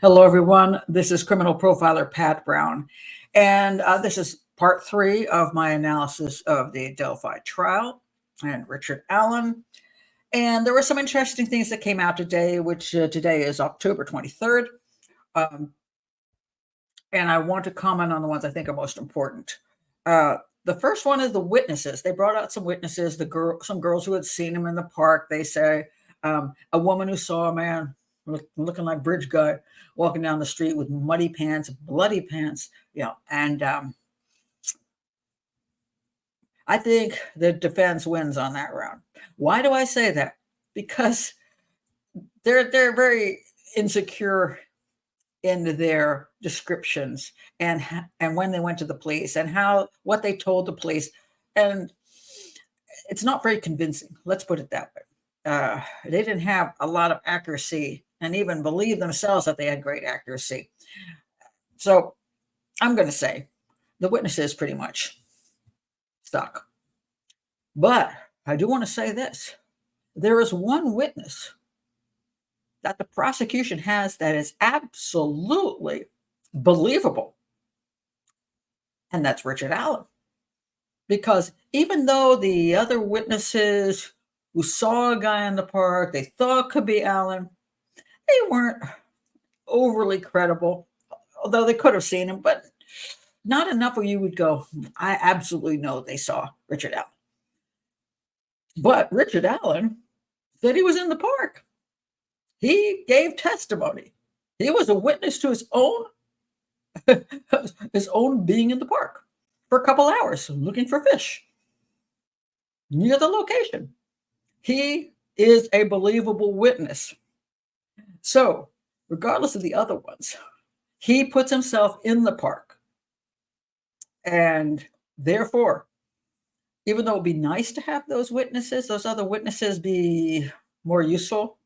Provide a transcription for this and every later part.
Hello, everyone. This is criminal profiler Pat Brown, and this is part 3 of my analysis of the Delphi Trial and Richard Allen. And there were some interesting things that came out today, which today is October 23rd. And I want to comment on the ones I think are most important. The first one is the witnesses. They brought out some witnesses, some girls who had seen him in the park. They say a woman who saw a man looking like Bridge Guy walking down the street with muddy pants, bloody pants, and I think the defense wins on that round. Why do I say that? Because they're very insecure in their descriptions and when they went to the police and what they told the police, and it's not very convincing. Let's put it that way. They didn't have a lot of accuracy and even believe themselves that they had great accuracy. So I'm going to say the witnesses pretty much stuck. But I do want to say this. There is one witness that the prosecution has that is absolutely believable, and that's Richard Allen. Because even though the other witnesses who saw a guy in the park they thought could be Allen, they weren't overly credible, although they could have seen him, but not enough where you would go, I absolutely know they saw Richard Allen. But Richard Allen said he was in the park. He gave testimony. He was a witness to his own being in the park for a couple hours looking for fish near the location. He is a believable witness. So, regardless of the other ones, he puts himself in the park. And therefore, even though it'd be nice to have those other witnesses be more useful,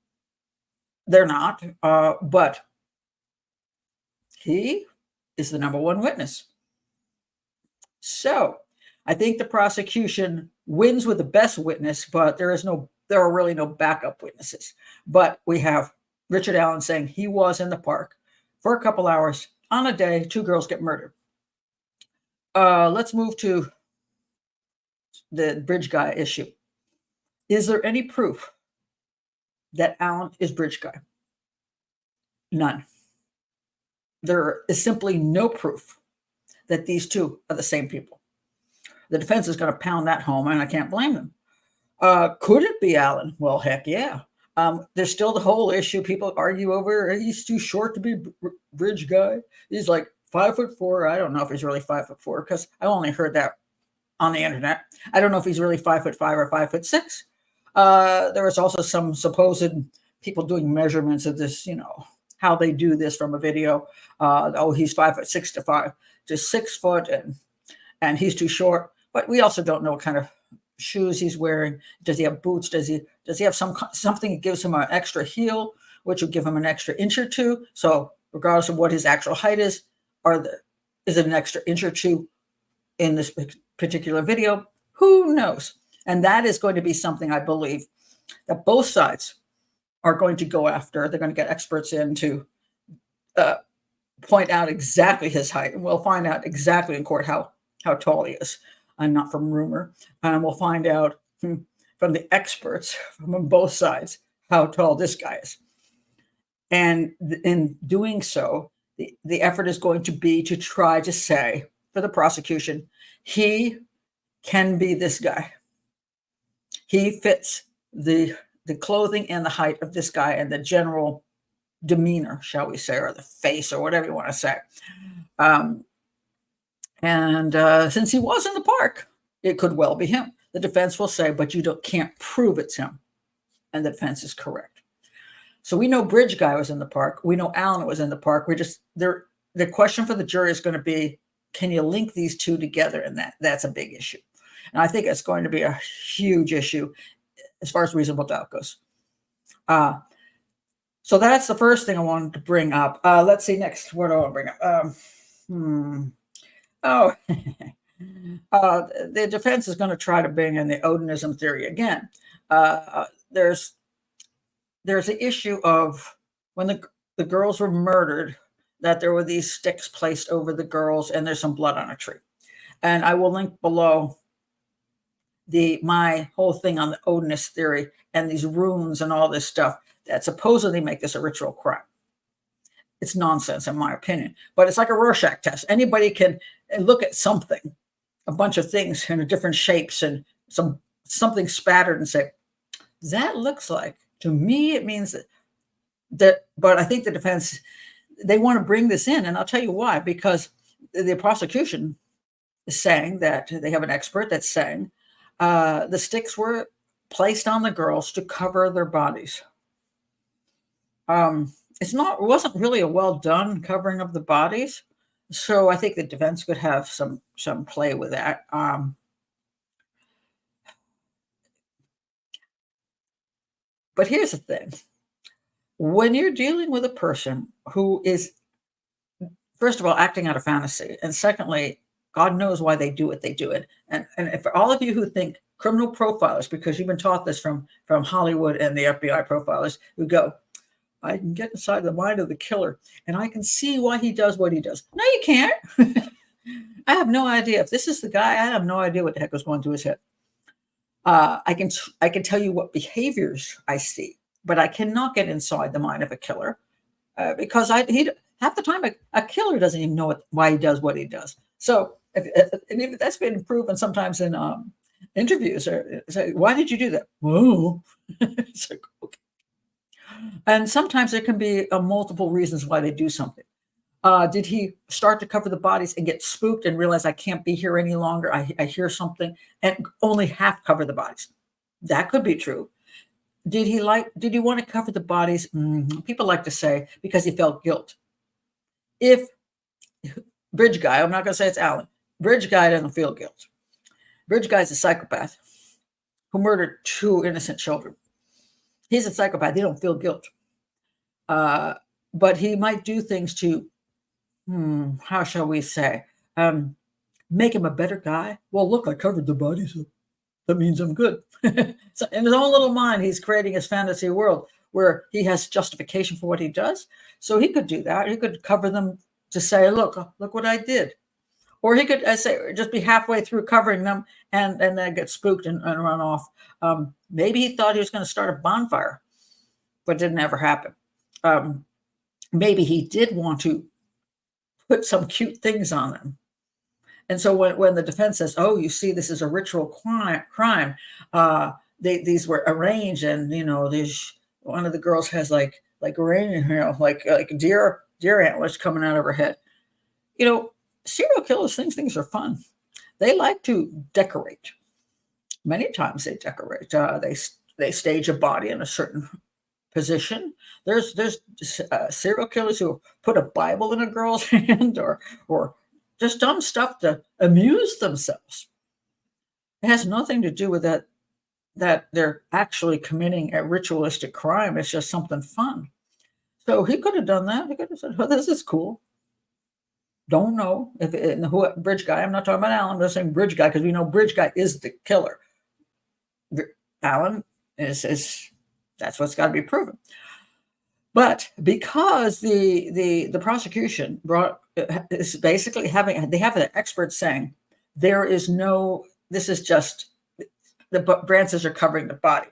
they're not. But he is the number one witness. So I think the prosecution wins with the best witness, but there are really no backup witnesses. But we have Richard Allen saying he was in the park for a couple hours on a day 2 girls get murdered. Let's move to the Bridge Guy issue. Is there any proof that Allen is Bridge Guy? None. There is simply no proof that these two are the same people. The defense is going to pound that home, and I can't blame them. Could it be Allen? Well, heck yeah. There's still the whole issue. People argue over he's too short to be Bridge Guy. He's like 5'4". I don't know if he's really 5'4" because I only heard that on the internet. I don't know if he's really 5'5" or 5'6". There was also some supposed people doing measurements of this, how they do this from a video. He's 5'6" to 6 foot, and he's too short. But we also don't know what kind of shoes he's wearing. Does he have boots? Does he have something that gives him an extra heel, which would give him an extra inch or two? So regardless of what his actual height is it an extra inch or two in this particular video? Who knows? And that is going to be something I believe that both sides are going to go after. They're going to get experts in to point out exactly his height. And we'll find out exactly in court how tall he is. And not from rumor. And we'll find out from the experts from both sides how tall this guy is. And in doing so, the effort is going to be to try to say, for the prosecution, he can be this guy. He fits the clothing and the height of this guy and the general demeanor, shall we say, or the face, or whatever you want to say. Since he was in the park, it could well be him. The defense will say, but you can't prove it's him. And the defense is correct. So we know Bridge Guy was in the park. We know Allen was in the park. The question for the jury is going to be, can you link these two together? And that's a big issue. And I think it's going to be a huge issue as far as reasonable doubt goes. So that's the first thing I wanted to bring up. Let's see next. What do I want to bring up? The defense is going to try to bring in the Odinism theory again. There's the issue of when the girls were murdered, that there were these sticks placed over the girls, and there's some blood on a tree. And I will link below my whole thing on the Odinist theory and these runes and all this stuff that supposedly make this a ritual crime. It's nonsense, in my opinion, but it's like a Rorschach test. Anybody can look at something, a bunch of things in different shapes and something spattered, and say, that looks like, to me, it means that. But I think the defense, they want to bring this in, and I'll tell you why. Because the prosecution is saying that they have an expert that's saying the sticks were placed on the girls to cover their bodies. It wasn't really a well done covering of the bodies, so I think the defense could have some play with that. But here's the thing: when you're dealing with a person who is, first of all, acting out of fantasy, and secondly, God knows why they do what they do. And for all of you who think criminal profilers, because you've been taught this from Hollywood and the FBI profilers, who go, I can get inside the mind of the killer and I can see why he does what he does. No, you can't. I have no idea. If this is the guy, I have no idea what the heck was going through his head. I can tell you what behaviors I see, but I cannot get inside the mind of a killer because half the time a killer doesn't even know why he does what he does. So if that's been proven sometimes in interviews, or say, why did you do that? Whoa. It's like, okay. And sometimes there can be multiple reasons why they do something. Did he start to cover the bodies and get spooked and realize I can't be here any longer? I hear something, and only half cover the bodies. That could be true. Did he want to cover the bodies? People like to say because he felt guilt. If Bridge Guy, I'm not going to say it's Alan. Bridge Guy doesn't feel guilt. Bridge Guy is a psychopath who murdered 2 innocent children. He's a psychopath. He don't feel guilt. But he might do things to, how shall we say, make him a better guy. Well, look, I covered the body, so that means I'm good. So in his own little mind, he's creating his fantasy world where he has justification for what he does. So he could do that. He could cover them to say, look what I did. Or he could just be halfway through covering them and then get spooked and run off. Maybe he thought he was going to start a bonfire, but it didn't ever happen. Maybe he did want to put some cute things on them. And so when the defense says, oh, you see, this is a ritual crime, these were arranged, and one of the girls has like rain, like deer antlers coming out of her head. Serial killers things are fun. They like to decorate. Many times they decorate. They stage a body in a certain position. There's serial killers who put a Bible in a girl's hand or just dumb stuff to amuse themselves. It has nothing to do with that they're actually committing a ritualistic crime. It's just something fun. So he could have done that. He could have said, oh, this is cool. Don't know who Bridge Guy. I'm not talking about Alan. I'm just saying Bridge Guy because we know Bridge Guy is the killer. Alan is that's what's got to be proven. But because the prosecution is basically they have the experts saying there is no. This is just the branches are covering the body.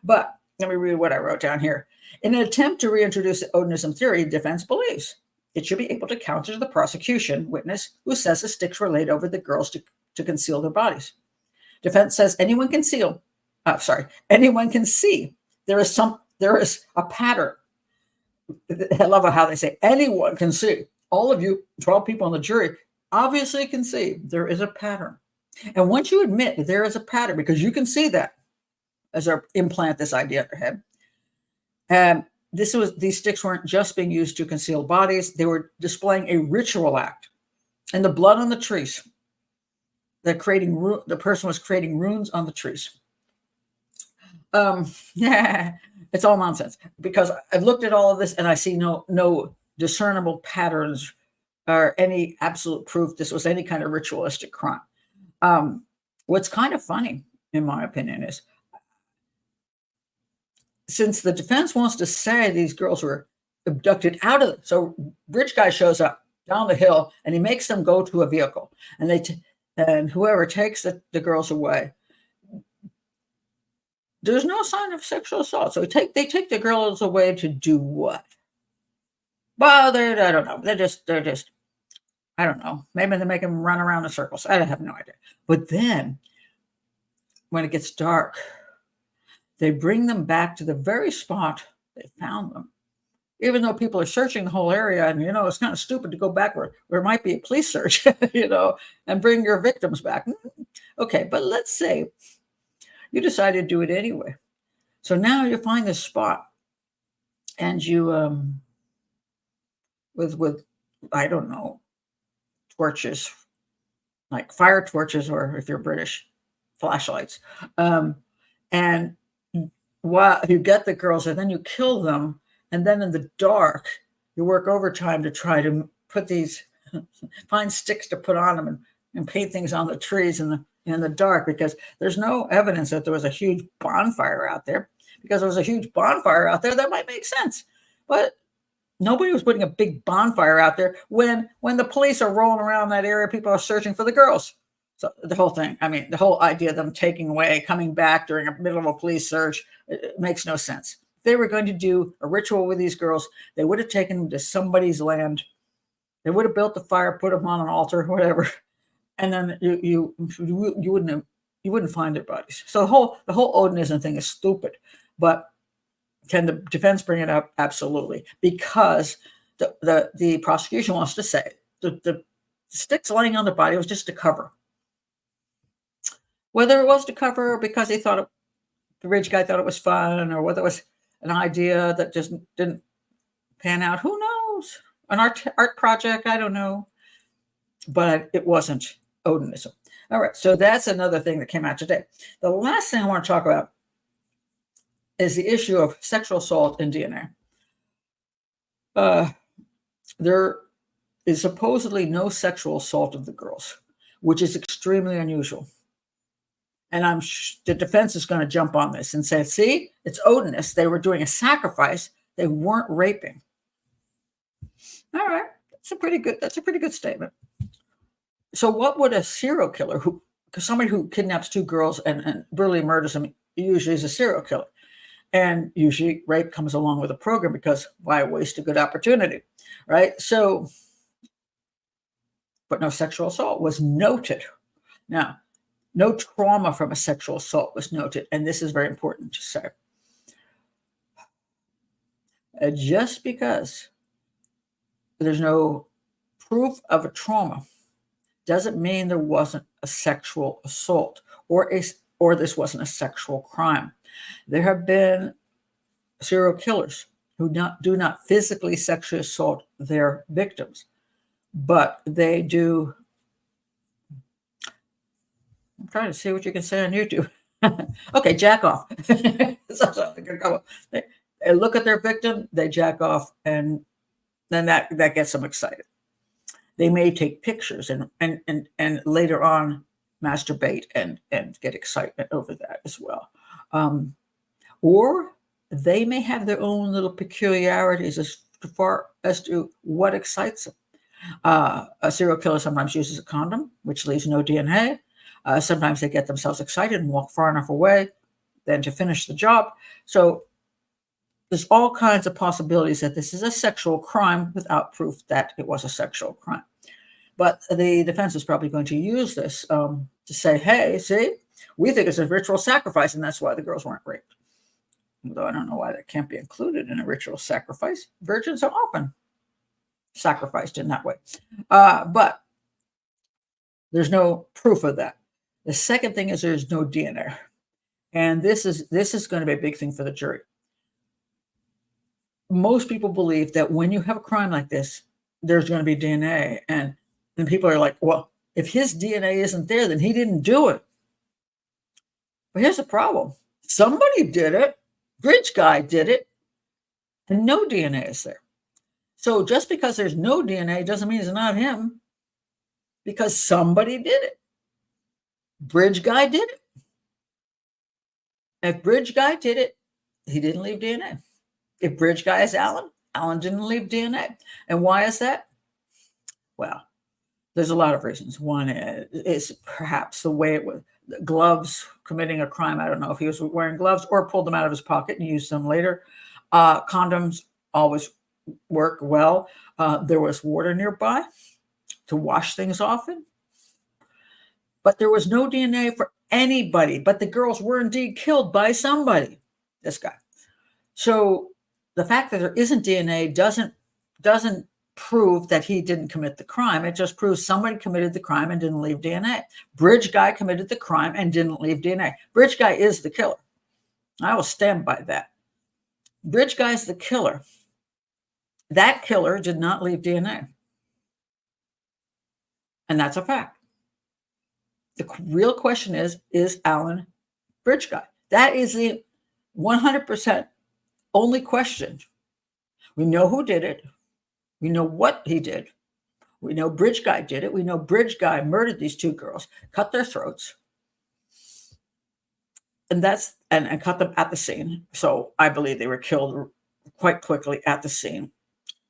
But let me read what I wrote down here. In an attempt to reintroduce the Odinism theory, defense believes it should be able to counter the prosecution witness who says the sticks were laid over the girls to conceal their bodies. Defense says anyone can see. There is a pattern. I love how they say anyone can see. All of you, 12 people on the jury, obviously can see there is a pattern. And once you admit that there is a pattern, because you can see that as I implant this idea in your head, these sticks weren't just being used to conceal bodies. They were displaying a ritual act. And the blood on the trees, the person was creating runes on the trees. It's all nonsense because I've looked at all of this and I see no discernible patterns or any absolute proof this was any kind of ritualistic crime. What's kind of funny, in my opinion, is since the defense wants to say these girls were abducted out of it. So bridge guy shows up down the hill and he makes them go to a vehicle, and and whoever takes the girls away, there's no sign of sexual assault. So they take the girls away to do what? Well, I don't know. They're just I don't know. Maybe they make them run around in circles. I have no idea. But then when it gets dark, they bring them back to the very spot they found them. Even though people are searching the whole area, and it's kind of stupid to go back where it might be a police search, and bring your victims back. Okay, but let's say you decide to do it anyway. So now you find this spot, and you with I don't know, torches, like fire torches, or if you're British, flashlights, and while you get the girls, and then you kill them. And then in the dark, you work overtime to try to find sticks to put on them and paint things on the trees in the dark, because there's no evidence that there was a huge bonfire out there. Because there was a huge bonfire out there, that might make sense. But nobody was putting a big bonfire out there when the police are rolling around that area, people are searching for the girls. So the whole thing, the whole idea of them taking away, coming back during a middle of a police search, it makes no sense. If they were going to do a ritual with these girls, they would have taken them to somebody's land. They would have built the fire, put them on an altar, whatever, and then you wouldn't find their bodies. So the whole Odinism thing is stupid. But can the defense bring it up? Absolutely, because the prosecution wants to say the sticks laying on the body was just to cover. Whether it was to cover or because the rich guy thought it was fun, or whether it was an idea that just didn't pan out, who knows? An art project, I don't know. But it wasn't Odinism. All right, so that's another thing that came out today. The last thing I want to talk about is the issue of sexual assault in DNA. There is supposedly no sexual assault of the girls, which is extremely unusual. And the defense is going to jump on this and say, see, it's Odinist. They were doing a sacrifice. They weren't raping. All right. That's a pretty good statement. So what would a serial killer because somebody who kidnaps two girls and brutally murders them usually is a serial killer. And usually rape comes along with a program, because why waste a good opportunity, right? So, but no sexual assault was noted. Now, no trauma from a sexual assault was noted. And this is very important to say. Just because there's no proof of a trauma doesn't mean there wasn't a sexual assault or this wasn't a sexual crime. There have been serial killers who do not physically sexually assault their victims, but they do. I'm trying to see what you can say on YouTube. Okay, jack off. They look at their victim, they jack off, and then that gets them excited. They may take pictures and later on masturbate and get excitement over that as well. Or they may have their own little peculiarities as far as to what excites them. A serial killer sometimes uses a condom, which leaves no DNA. Sometimes they get themselves excited and walk far enough away then to finish the job. So there's all kinds of possibilities that this is a sexual crime without proof that it was a sexual crime. But the defense is probably going to use this to say, hey, see, we think it's a ritual sacrifice, and that's why the girls weren't raped. Although I don't know why that can't be included in a ritual sacrifice. Virgins are often sacrificed in that way. But there's no proof of that. The second thing is there's no DNA. And this is going to be a big thing for the jury. Most people believe that when you have a crime like this, there's going to be DNA. And people are like, well, if his DNA isn't there, then he didn't do it. But here's the problem. Somebody did it. Bridge guy did it. And no DNA is there. So just because there's no DNA doesn't mean it's not him. Because somebody did it. Bridge guy did it. If Bridge guy did it, he didn't leave DNA. If Bridge guy is Alan Alan didn't leave DNA. And why is that? Well, there's a lot of reasons. One is perhaps the way it was, gloves, committing a crime. I don't know if he was wearing gloves or pulled them out of his pocket and used them later. Condoms always work well. There was water nearby to wash things off in. But there was no DNA for anybody. But the girls were indeed killed by somebody, this guy. So the fact that there isn't DNA doesn't prove that he didn't commit the crime. It just proves somebody committed the crime and didn't leave DNA. Bridge guy committed the crime and didn't leave DNA. Bridge guy is the killer. I will stand by that. Bridge guy is the killer. That killer did not leave DNA. And that's a fact. The real question is Alan Bridge guy? That is the 100% only question. We know who did it. We know what he did. We know Bridge guy did it. We know Bridge guy murdered these two girls, cut their throats, and cut them at the scene. So I believe they were killed quite quickly at the scene.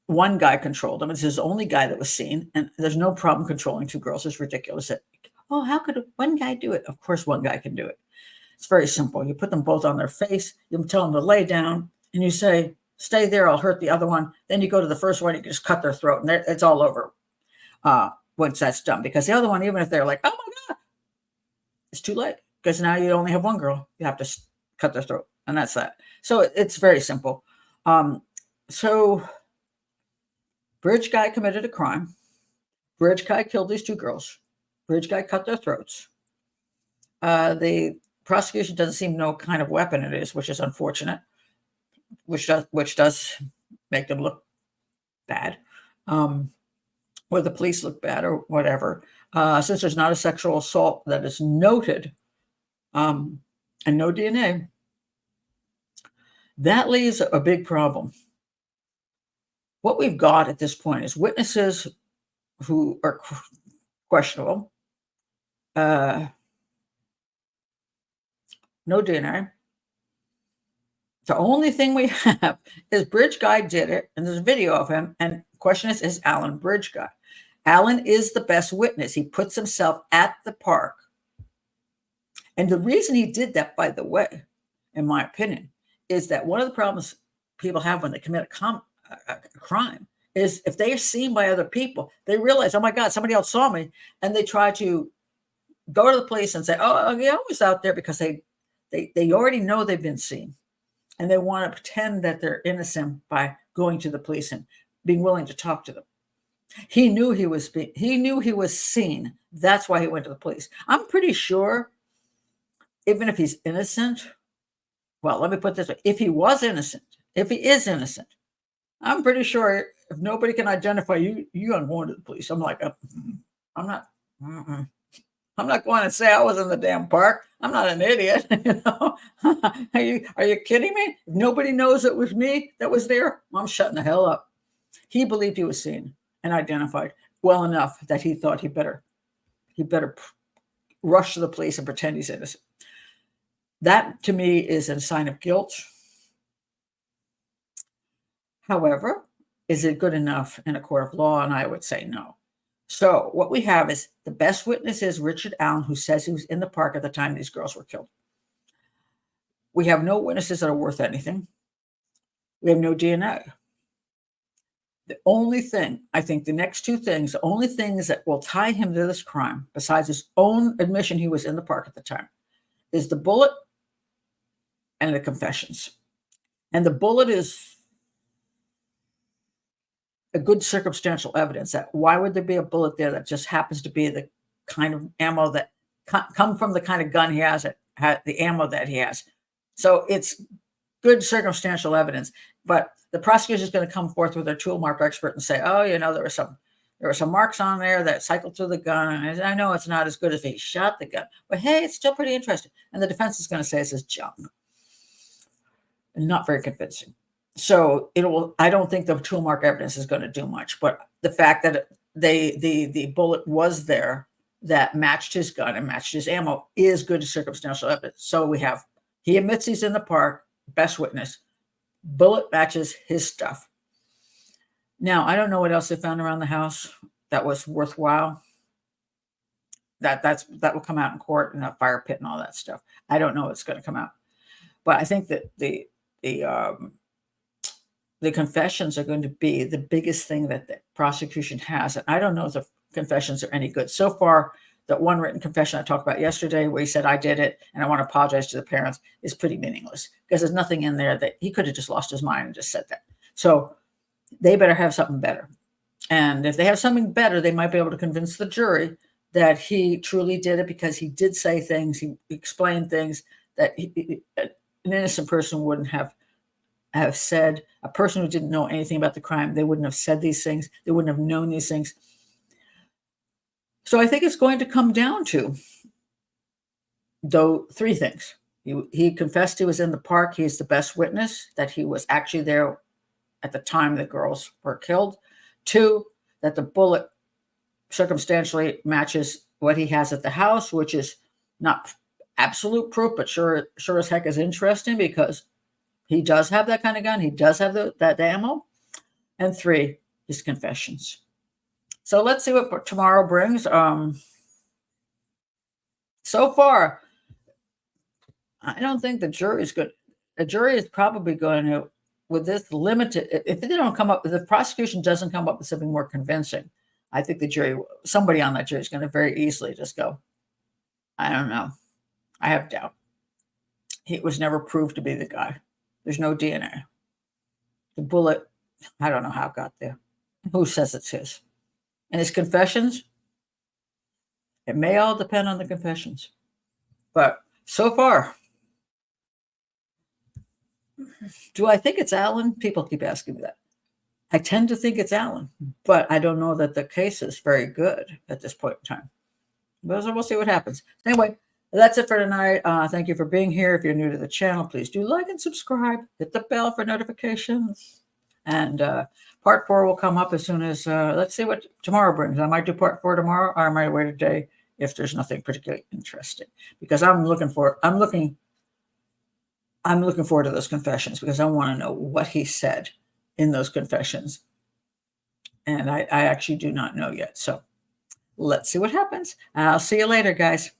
One guy controlled them. It's his only guy that was seen, and there's no problem controlling two girls. It's ridiculous. How could one guy do it? Of course, one guy can do it. It's very simple. You put them both on their face. You tell them to lay down, and you say, "Stay there. I'll hurt the other one." Then you go to the first one. You can just cut their throat, and it's all over once that's done. Because the other one, even if they're like, "Oh my God," it's too late. Because now you only have one girl. You have to cut their throat, and that's that. So it's very simple. So Bridge guy committed a crime. Bridge guy killed these two girls. Bridge guy cut their throats. The prosecution doesn't seem to know what kind of weapon it is, which is unfortunate, which does make them look bad, or the police look bad, or whatever. Since there's not a sexual assault that is noted, and no DNA, that leaves a big problem. What we've got at this point is witnesses who are questionable, no DNA. The only thing we have is Bridge guy did it, and there's a video of him, and the question is Alan Bridge guy? Alan is the best witness. He puts himself at the park. And the reason he did that, by the way, in my opinion, is that one of the problems people have when they commit a crime is if they are seen by other people, they realize, oh my God, somebody else saw me. And they try to go to the police and say, oh yeah, I was out there, because they already know they've been seen. And they want to pretend that they're innocent by going to the police and being willing to talk to them. He knew he was seen. That's why he went to the police. I'm pretty sure, even if he's innocent, well, let me put it this way. If he is innocent, I'm pretty sure if nobody can identify you, you aren't going to the police. I'm like, I'm not going to say I was in the damn park. I'm not an idiot. You know? Are you kidding me? If nobody knows it was me that was there, I'm shutting the hell up. He believed he was seen and identified well enough that he thought he better rush to the police and pretend he's innocent. That, to me, is a sign of guilt. However, is it good enough in a court of law? And I would say no. So what we have is the best witness is Richard Allen, who says he was in the park at the time these girls were killed. We have no witnesses that are worth anything. We have no DNA. The only thing, I think the next two things, the only things that will tie him to this crime, besides his own admission he was in the park at the time, is the bullet and the confessions. And the bullet is a good circumstantial evidence that why would there be a bullet there that just happens to be the kind of ammo that come from the kind of gun he has, the ammo that he has. So it's good circumstantial evidence. But the prosecution is going to come forth with their tool mark expert and say, oh, there were some marks on there that cycled through the gun. And I know it's not as good as if he shot the gun, but hey, it's still pretty interesting. And the defense is going to say this is junk. Not very convincing. So I don't think the tool mark evidence is going to do much, but the fact that the bullet was there that matched his gun and matched his ammo is good circumstantial evidence. So he admits he's in the park, best witness, bullet matches his stuff. Now, I don't know what else they found around the house that was worthwhile. That will come out in court, and a fire pit and all that stuff. I don't know what's going to come out, but I think that the confessions are going to be the biggest thing that the prosecution has. And I don't know if the confessions are any good so far. That one written confession I talked about yesterday, where he said, "I did it and I want to apologize to the parents," is pretty meaningless because there's nothing in there that he could have just lost his mind and just said that. So they better have something better. And if they have something better, they might be able to convince the jury that he truly did it, because he did say things, he explained things that an innocent person wouldn't have said. A person who didn't know anything about the crime, they wouldn't have said these things. They wouldn't have known these things. So I think it's going to come down to, though, three things. He confessed he was in the park. He's the best witness that he was actually there at the time the girls were killed. Two, that the bullet circumstantially matches what he has at the house, which is not absolute proof, but sure as heck is interesting, because he does have that kind of gun. He does have that ammo. And three, his confessions. So let's see what tomorrow brings. So far, I don't think the jury is good. The jury is probably going to, with this limited, if they don't come up, if the prosecution doesn't come up with something more convincing, I think the jury, somebody on that jury is going to very easily just go, I don't know. I have doubt. He was never proved to be the guy. There's no DNA. The bullet, I don't know how it got there. Who says it's his? And his confessions, it may all depend on the confessions. But so far, do I think it's Allen? People keep asking me that. I tend to think it's Allen, but I don't know that the case is very good at this point in time. But we'll see what happens. Anyway, that's it for tonight. Thank you for being here. If you're new to the channel, please do like and subscribe. Hit the bell for notifications. And part 4 will come up as soon as, let's see what tomorrow brings. I might do part 4 tomorrow, or I might wait a day if there's nothing particularly interesting. Because I'm looking forward to those confessions, because I want to know what he said in those confessions. And I actually do not know yet. So let's see what happens. I'll see you later, guys.